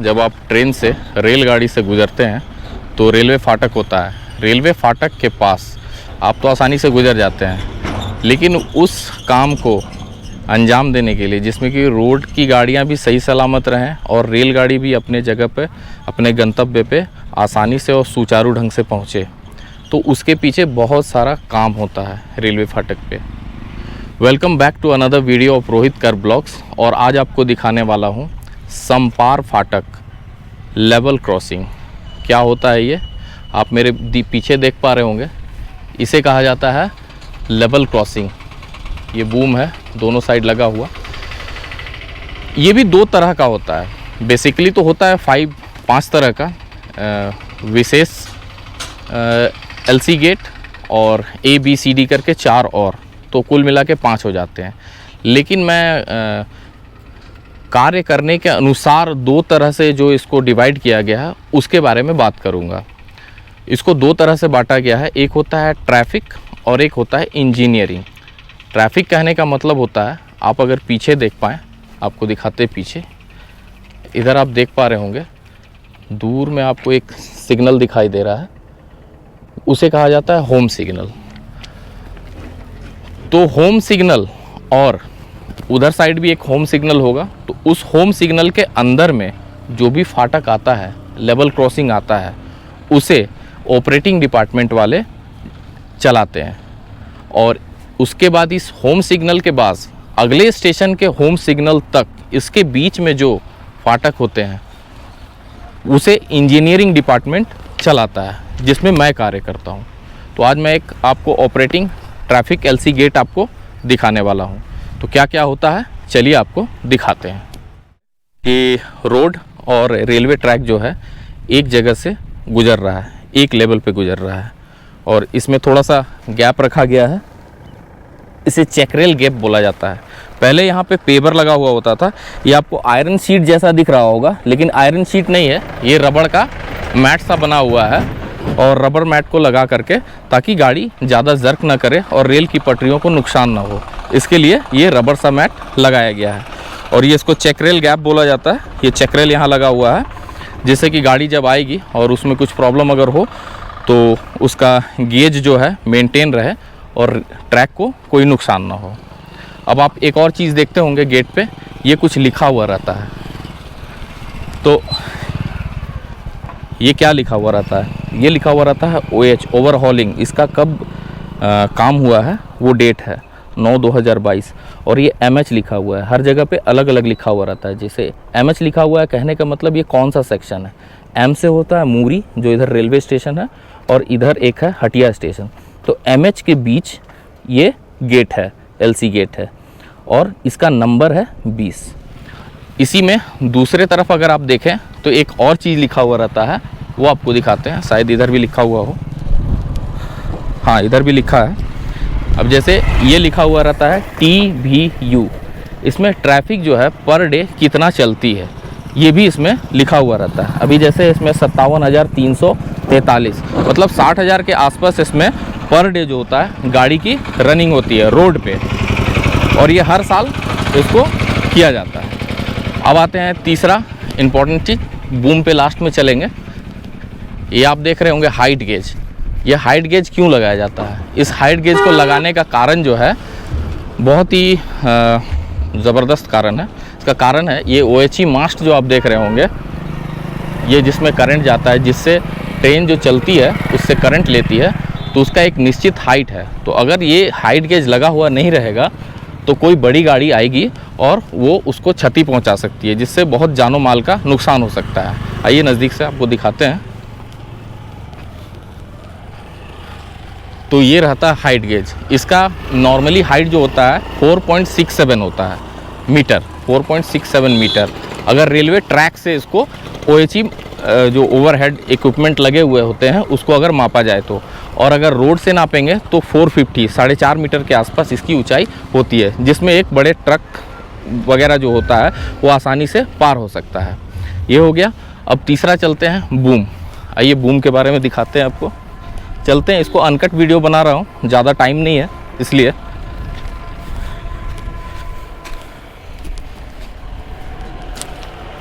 जब आप ट्रेन से रेलगाड़ी से गुज़रते हैं तो रेलवे फाटक होता है। रेलवे फाटक के पास आप तो आसानी से गुज़र जाते हैं, लेकिन उस काम को अंजाम देने के लिए जिसमें कि रोड की गाड़ियां भी सही सलामत रहें और रेलगाड़ी भी अपने जगह पे, अपने गंतव्य पे आसानी से और सुचारू ढंग से पहुंचे, तो उसके पीछे बहुत सारा काम होता है रेलवे फाटक पे। Welcome back to another video of Rohit Kar blogs. और आज आपको दिखाने वाला हूँ समपार फाटक लेवल क्रॉसिंग। क्या होता है ये आप मेरे पीछे देख पा रहे होंगे। इसे कहा जाता है लेवल क्रॉसिंग। ये बूम है दोनों साइड लगा हुआ। ये भी दो तरह का होता है। बेसिकली तो होता है 5 तरह का, विशेष LC गेट और ABCD करके 4 और, तो कुल मिला के 5 हो जाते हैं। लेकिन मैं कार्य करने के अनुसार 2 तरह से जो इसको डिवाइड किया गया है उसके बारे में बात करूंगा। इसको 2 तरह से बांटा गया है। एक होता है ट्रैफिक और एक होता है इंजीनियरिंग। ट्रैफिक कहने का मतलब होता है, आप अगर पीछे देख पाएँ, आपको दिखाते पीछे, इधर आप देख पा रहे होंगे दूर में आपको एक सिग्नल दिखाई दे रहा है, उसे कहा जाता है होम सिग्नल। तो होम सिग्नल और उधर साइड भी एक होम सिग्नल होगा। तो उस होम सिग्नल के अंदर में जो भी फाटक आता है, लेवल क्रॉसिंग आता है, उसे ऑपरेटिंग डिपार्टमेंट वाले चलाते हैं। और उसके बाद इस होम सिग्नल के बाद अगले स्टेशन के होम सिग्नल तक इसके बीच में जो फाटक होते हैं उसे इंजीनियरिंग डिपार्टमेंट चलाता है, जिसमें मैं कार्य करता हूं। तो आज मैं एक आपको ऑपरेटिंग ट्रैफिक LC गेट आपको दिखाने वाला हूं। तो क्या क्या होता है चलिए आपको दिखाते हैं। कि रोड और रेलवे ट्रैक जो है एक जगह से गुजर रहा है, एक लेवल पे गुजर रहा है, और इसमें थोड़ा सा गैप रखा गया है। इसे चेकरेल गैप बोला जाता है। पहले यहाँ पे पेपर लगा हुआ होता था। ये आपको आयरन शीट जैसा दिख रहा होगा, लेकिन आयरन शीट नहीं है, ये रबड़ का मैट सा बना हुआ है। और रबर मैट को लगा करके, ताकि गाड़ी ज़्यादा जर्क ना करे और रेल की पटरियों को नुकसान ना हो, इसके लिए ये रबर सा मैट लगाया गया है। और ये इसको चेकरेल गैप बोला जाता है। ये चेकरेल यहाँ लगा हुआ है, जिससे कि गाड़ी जब आएगी और उसमें कुछ प्रॉब्लम अगर हो तो उसका गेज जो है मेंटेन रहे और ट्रैक को कोई नुकसान ना हो। अब आप एक और चीज़ देखते होंगे गेट पे, ये कुछ लिखा हुआ रहता है। तो ये क्या लिखा हुआ रहता है? ये लिखा हुआ रहता है OH, ओवरहॉलिंग। इसका कब काम हुआ है वो डेट है 9/2022। और ये MH लिखा हुआ है। हर जगह पे अलग अलग लिखा हुआ रहता है। जैसे MH लिखा हुआ है, कहने का मतलब ये कौन सा सेक्शन है। M से होता है मूरी, जो इधर रेलवे स्टेशन है, और इधर एक है हटिया स्टेशन। तो MH के बीच ये गेट है, LC गेट है, और इसका नंबर है 20। इसी में दूसरे तरफ अगर आप देखें तो एक और चीज़ लिखा हुआ रहता है, वो आपको दिखाते हैं। शायद इधर भी लिखा हुआ हो, हाँ इधर भी लिखा है। अब जैसे ये लिखा हुआ रहता है TVU, इसमें ट्रैफिक जो है पर डे कितना चलती है, ये भी इसमें लिखा हुआ रहता है। अभी जैसे इसमें 57,343, मतलब 60,000 के आसपास इसमें पर डे जो होता है गाड़ी की रनिंग होती है रोड पे, और ये हर साल इसको किया जाता है। अब आते हैं तीसरा इम्पॉर्टेंट चीज़, बूम पे लास्ट में चलेंगे। ये आप देख रहे होंगे हाइट गेज। ये हाइट गेज क्यों लगाया जाता है? इस हाइट गेज को लगाने का कारण जो है बहुत ही ज़बरदस्त कारण है। इसका कारण है ये OHE मास्ट जो आप देख रहे होंगे, ये जिसमें करंट जाता है, जिससे ट्रेन जो चलती है उससे करंट लेती है, तो उसका एक निश्चित हाइट है। तो अगर ये हाइट गेज लगा हुआ नहीं रहेगा तो कोई बड़ी गाड़ी आएगी और वो उसको क्षति पहुंचा सकती है, जिससे बहुत जानो माल का नुकसान हो सकता है। आइए नज़दीक से आपको दिखाते हैं। तो ये रहता है हाइट गेज। इसका नॉर्मली हाइट जो होता है 4.67 होता है मीटर, 4.67 मीटर। अगर रेलवे ट्रैक से इसको OHE जो ओवरहेड इक्विपमेंट लगे हुए होते हैं उसको अगर मापा जाए तो, और अगर रोड से नापेंगे तो 450, 4.5 मीटर के आसपास इसकी ऊंचाई होती है, जिसमें एक बड़े ट्रक वगैरह जो होता है वो आसानी से पार हो सकता है। ये हो गया। अब तीसरा चलते हैं बूम। आइए बूम के बारे में दिखाते हैं आपको। चलते हैं, इसको अनकट वीडियो बना रहा हूँ, ज़्यादा टाइम नहीं है इसलिए।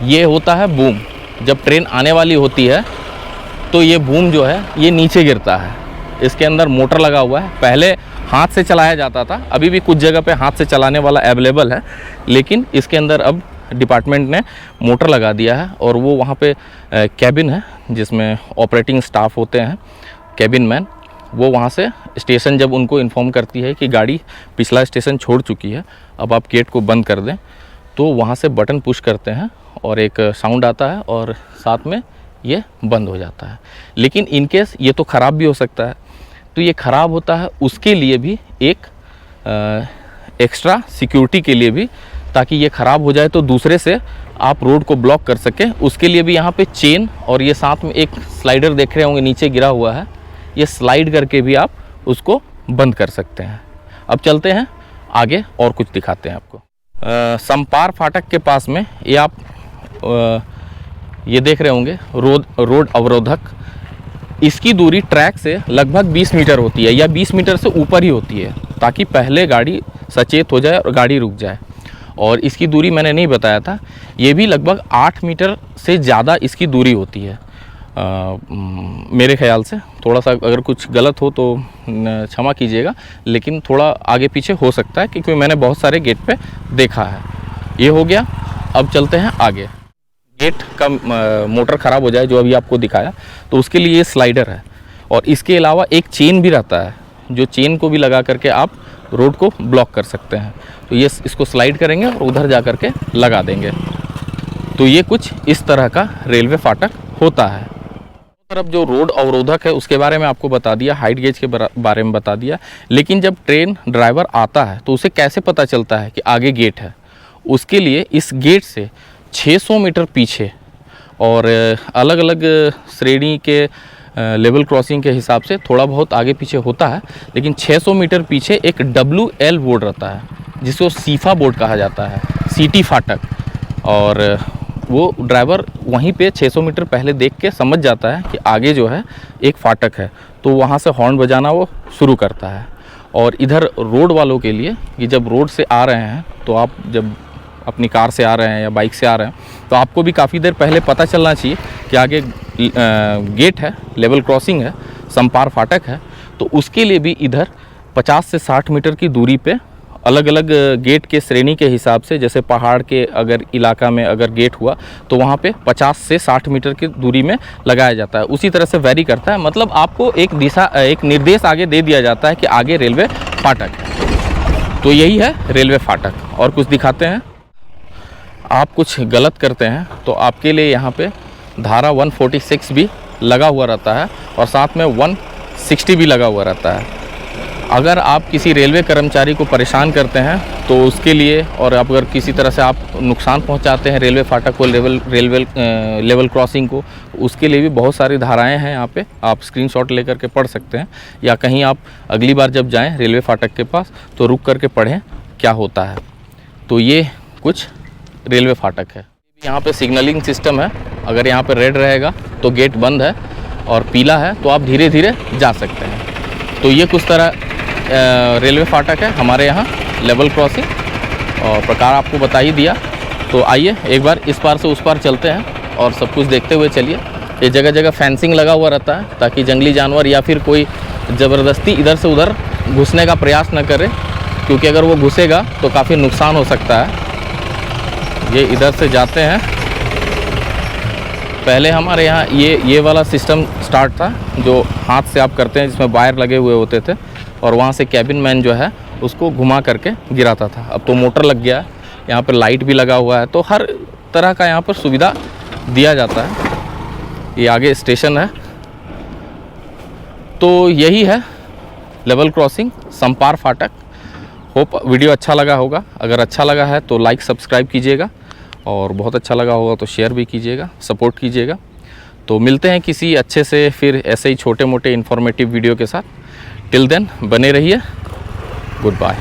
ये होता है बूम। जब ट्रेन आने वाली होती है तो ये बूम जो है ये नीचे गिरता है। इसके अंदर मोटर लगा हुआ है। पहले हाथ से चलाया जाता था, अभी भी कुछ जगह पे हाथ से चलाने वाला अवेलेबल है, लेकिन इसके अंदर अब डिपार्टमेंट ने मोटर लगा दिया है। और वो वहाँ पे कैबिन है जिसमें ऑपरेटिंग स्टाफ होते हैं, कैबिन मैन, वो वहाँ से स्टेशन जब उनको इन्फॉर्म करती है कि गाड़ी पिछला स्टेशन छोड़ चुकी है, अब आप गेट को बंद कर दें, तो वहाँ से बटन पुश करते हैं और एक साउंड आता है और साथ में ये बंद हो जाता है। लेकिन इन केस ये तो ख़राब भी हो सकता है, तो ये ख़राब होता है उसके लिए भी एक एक्स्ट्रा सिक्योरिटी के लिए भी, ताकि ये ख़राब हो जाए तो दूसरे से आप रोड को ब्लॉक कर सकें, उसके लिए भी यहाँ पे चेन और ये साथ में एक स्लाइडर देख रहे होंगे नीचे गिरा हुआ है, ये स्लाइड करके भी आप उसको बंद कर सकते हैं। अब चलते हैं आगे और कुछ दिखाते हैं आपको। समपार फाटक के पास में ये आप ये देख रहे होंगे रोड अवरोधक। इसकी दूरी ट्रैक से लगभग 20 मीटर होती है या 20 मीटर से ऊपर ही होती है, ताकि पहले गाड़ी सचेत हो जाए और गाड़ी रुक जाए। और इसकी दूरी मैंने नहीं बताया था, ये भी लगभग 8 मीटर से ज़्यादा इसकी दूरी होती है मेरे ख्याल से। थोड़ा सा अगर कुछ गलत हो तो क्षमा कीजिएगा, लेकिन थोड़ा आगे पीछे हो सकता है क्योंकि मैंने बहुत सारे गेट पे देखा है। ये हो गया। अब चलते हैं आगे। गेट का मोटर ख़राब हो जाए जो अभी आपको दिखाया, तो उसके लिए ये स्लाइडर है और इसके अलावा एक चेन भी रहता है, जो चेन को भी लगा करके आप रोड को ब्लॉक कर सकते हैं। तो ये इसको स्लाइड करेंगे और उधर जा कर के लगा देंगे। तो ये कुछ इस तरह का रेलवे फाटक होता है। और अब जो रोड अवरोधक है उसके बारे में आपको बता दिया, हाइट गेज के बारे में बता दिया। लेकिन जब ट्रेन ड्राइवर आता है तो उसे कैसे पता चलता है कि आगे गेट है? उसके लिए इस गेट से 600 मीटर पीछे और अलग अलग श्रेणी के लेवल क्रॉसिंग के हिसाब से थोड़ा बहुत आगे पीछे होता है, लेकिन 600 मीटर पीछे एक WL बोर्ड रहता है जिसको सीफा बोर्ड कहा जाता है, सिटी फाटक। और वो ड्राइवर वहीं पे 600 मीटर पहले देख के समझ जाता है कि आगे जो है एक फाटक है, तो वहाँ से हॉर्न बजाना वो शुरू करता है। और इधर रोड वालों के लिए कि जब रोड से आ रहे हैं, तो आप जब अपनी कार से आ रहे हैं या बाइक से आ रहे हैं, तो आपको भी काफ़ी देर पहले पता चलना चाहिए कि आगे गेट है, लेवल क्रॉसिंग है, समपार फाटक है। तो उसके लिए भी इधर 50 से 60 मीटर की दूरी पे अलग अलग गेट के श्रेणी के हिसाब से, जैसे पहाड़ के अगर इलाका में अगर गेट हुआ तो वहाँ पे 50 से 60 मीटर की दूरी में लगाया जाता है। उसी तरह से वैरी करता है, मतलब आपको एक दिशा, एक निर्देश आगे दे दिया जाता है कि आगे रेलवे फाटक है। तो यही है रेलवे फाटक। और कुछ दिखाते हैं। आप कुछ गलत करते हैं तो आपके लिए यहाँ पे धारा 146 भी लगा हुआ रहता है और साथ में 160 भी लगा हुआ रहता है। अगर आप किसी रेलवे कर्मचारी को परेशान करते हैं तो उसके लिए, और अगर किसी तरह से आप नुकसान पहुंचाते हैं रेलवे फाटक को, लेवल क्रॉसिंग को, उसके लिए भी बहुत सारी धाराएं हैं यहाँ पे। आप स्क्रीनशॉट लेकर के पढ़ सकते हैं, या कहीं आप अगली बार जब जाएं रेलवे फाटक के पास तो रुक करके पढ़ें क्या होता है। तो ये कुछ रेलवे फाटक है। यहाँ पे सिग्नलिंग सिस्टम है। अगर यहाँ पे रेड रहेगा तो गेट बंद है और पीला है तो आप धीरे धीरे जा सकते हैं। तो ये कुछ तरह रेलवे फाटक है हमारे यहाँ, लेवल क्रॉसिंग और प्रकार आपको बता ही दिया। तो आइए एक बार इस पार से उस पार चलते हैं और सब कुछ देखते हुए चलिए। ये जगह जगह फेंसिंग लगा हुआ रहता है ताकि जंगली जानवर या फिर कोई ज़बरदस्ती इधर से उधर घुसने का प्रयास न करे, क्योंकि अगर वो घुसेगा तो काफ़ी नुकसान हो सकता है। ये इधर से जाते हैं। पहले हमारे यहाँ ये वाला सिस्टम स्टार्ट था जो हाथ से आप करते हैं, जिसमें वायर लगे हुए होते थे और वहाँ से कैबिन मैन जो है उसको घुमा करके गिराता था। अब तो मोटर लग गया है, यहाँ पर लाइट भी लगा हुआ है, तो हर तरह का यहाँ पर सुविधा दिया जाता है। ये आगे स्टेशन है। तो यही है लेवल क्रॉसिंग समपार फाटक। होप वीडियो अच्छा लगा होगा। अगर अच्छा लगा है तो लाइक सब्सक्राइब कीजिएगा और बहुत अच्छा लगा होगा तो शेयर भी कीजिएगा, सपोर्ट कीजिएगा। तो मिलते हैं किसी अच्छे से फिर ऐसे ही छोटे मोटे इन्फॉर्मेटिव वीडियो के साथ। टिल देन बने रहिए। Good bye.